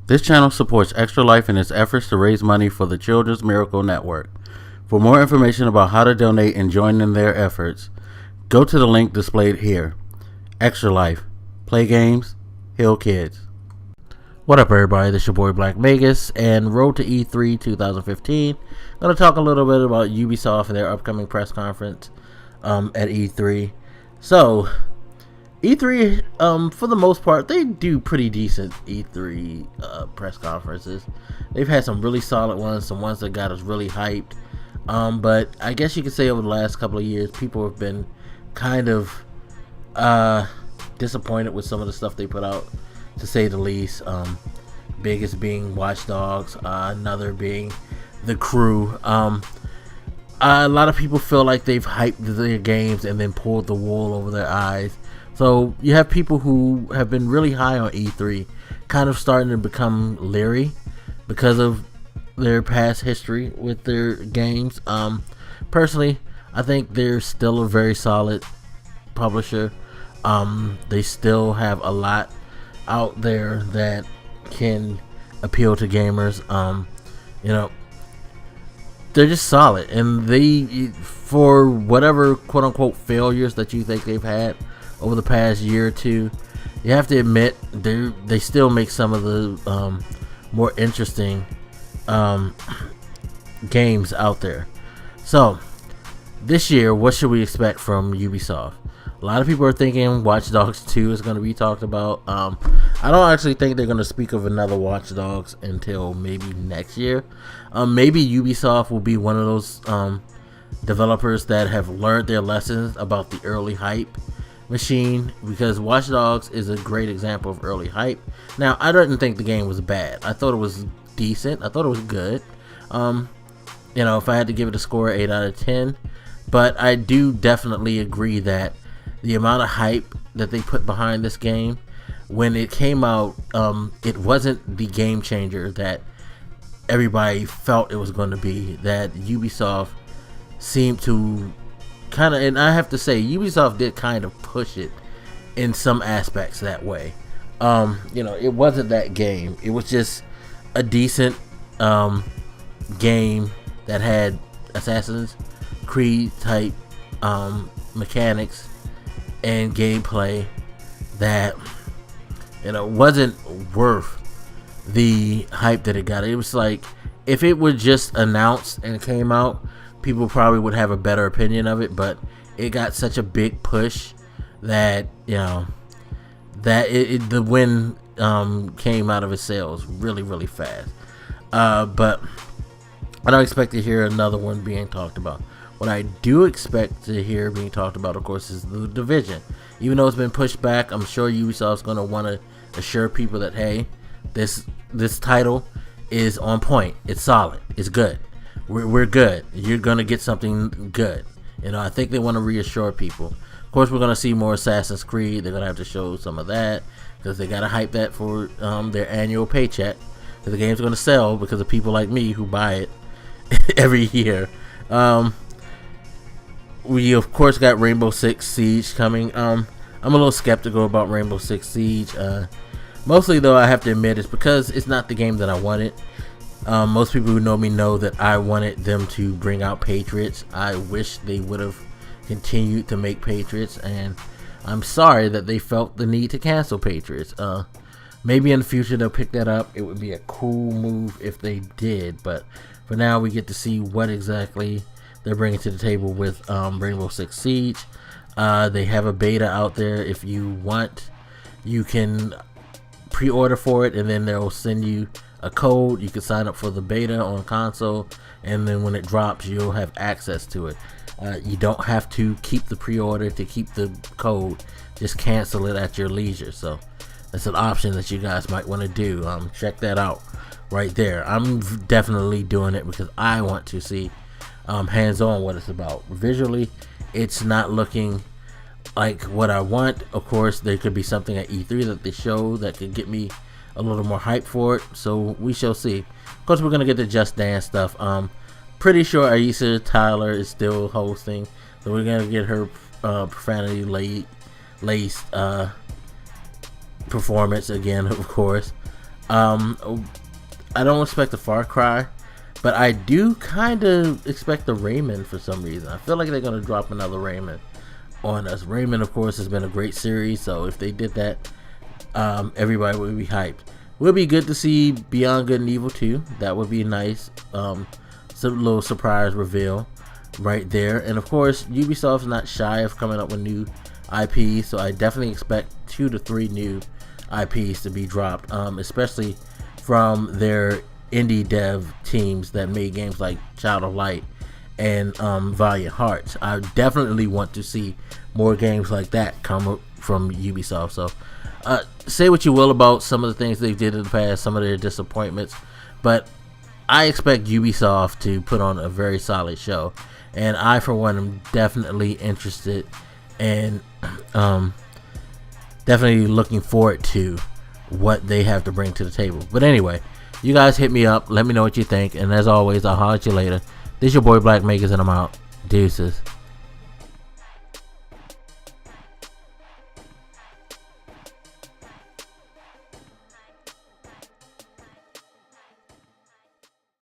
This channel supports Extra Life in its efforts to raise money for the Children's Miracle Network. For more information about how to donate and join in their efforts, go to the link displayed here. Extra Life. Play games, heal kids. What up, everybody? This is your boy Black Vegas, and Road to E3 2015. I'm going to talk a little bit about Ubisoft and their upcoming press conference at E3. So, E3, for the most part, they do pretty decent E3 press conferences. They've had some really solid ones, some ones that got us really hyped. But I guess you could say over the last couple of years, people have been kind of disappointed with some of the stuff they put out, to say the least. Biggest being Watch Dogs, another being The Crew. A lot of people feel like they've hyped their games and then pulled the wool over their eyes. So you have people who have been really high on E3 kind of starting to become leery because of their past history with their games. Personally, I think they're still a very solid publisher. They still have a lot out there that can appeal to gamers. They're just solid, and they, for whatever quote-unquote failures that you think they've had over the past year or two, you have to admit they still make some of the more interesting games out there. So this year, what should we expect from Ubisoft? A lot of people are thinking Watch Dogs 2 is going to be talked about. I don't actually think they're going to speak of another Watch Dogs until maybe next year. Maybe Ubisoft will be one of those developers that have learned their lessons about the early hype machine, because Watch Dogs is a great example of early hype. Now, I didn't think the game was bad. I thought it was decent. I thought it was good. If I had to give it a score, 8 out of 10. But I do definitely agree that the amount of hype that they put behind this game when it came out, it wasn't the game changer that everybody felt it was going to be. That Ubisoft seemed to kind of, and I have to say, Ubisoft did kind of push it in some aspects that way. It wasn't that game. It was just a decent game that had Assassin's Creed type mechanics and gameplay that wasn't worth the hype that it got. It was like, if it were just announced and came out, people probably would have a better opinion of it, but it got such a big push that the win came out of its sales really, really fast. But I don't expect to hear another one being talked about. What I do expect to hear being talked about, of course, is The Division. Even though it's been pushed back, I'm sure Ubisoft's going to want to assure people that, hey, this title is on point. It's solid. It's good. We're good. You're going to get something good. I think they want to reassure people. Of course, we're going to see more Assassin's Creed. They're going to have to show some of that because they got to hype that for their annual paycheck. Because the game's going to sell because of people like me who buy it every year. We of course got Rainbow Six Siege coming. I'm a little skeptical about Rainbow Six Siege. Mostly though, I have to admit, it's because it's not the game that I wanted. Most people who know me know that I wanted them to bring out Patriots. I wish they would have continued to make Patriots, and I'm sorry that they felt the need to cancel Patriots. Maybe in the future they'll pick that up. It would be a cool move if they did, but for now we get to see what exactly they're bringing to the table with Rainbow Six Siege. They have a beta out there. If you want, you can pre-order for it, and then they'll send you a code. You can sign up for the beta on console, and then when it drops, you'll have access to it. You don't have to keep the pre-order to keep the code. Just cancel it at your leisure. So that's an option that you guys might want to do. Check that out right there. I'm definitely doing it because I want to see hands-on what it's about. Visually, it's not looking like what I want. Of course, there could be something at E3 that they show that could get me a little more hype for it, so we shall see. Of course, we're gonna get the Just Dance stuff. Pretty sure Aisha Tyler is still hosting, so we're gonna get her profanity laced performance again, of course. I don't expect a Far Cry, but I do kind of expect the Rayman for some reason. I feel like they're going to drop another Rayman on us. Rayman, of course, has been a great series, so if they did that, everybody would be hyped. Would be good to see Beyond Good and Evil 2. That would be nice. Some little surprise reveal right there. And of course, Ubisoft's not shy of coming up with new IPs, so I definitely expect 2 to 3 new IPs to be dropped, especially from their indie dev teams that made games like Child of Light and Valiant Hearts. I definitely want to see more games like that come up from Ubisoft. So say what you will about some of the things they did in the past, some of their disappointments, but I expect Ubisoft to put on a very solid show, and I for one am definitely interested and definitely looking forward to what they have to bring to the table. But anyway, you guys hit me up, let me know what you think, and as always, I'll holler at you later. This your boy Black Makers, and I'm out. Deuces.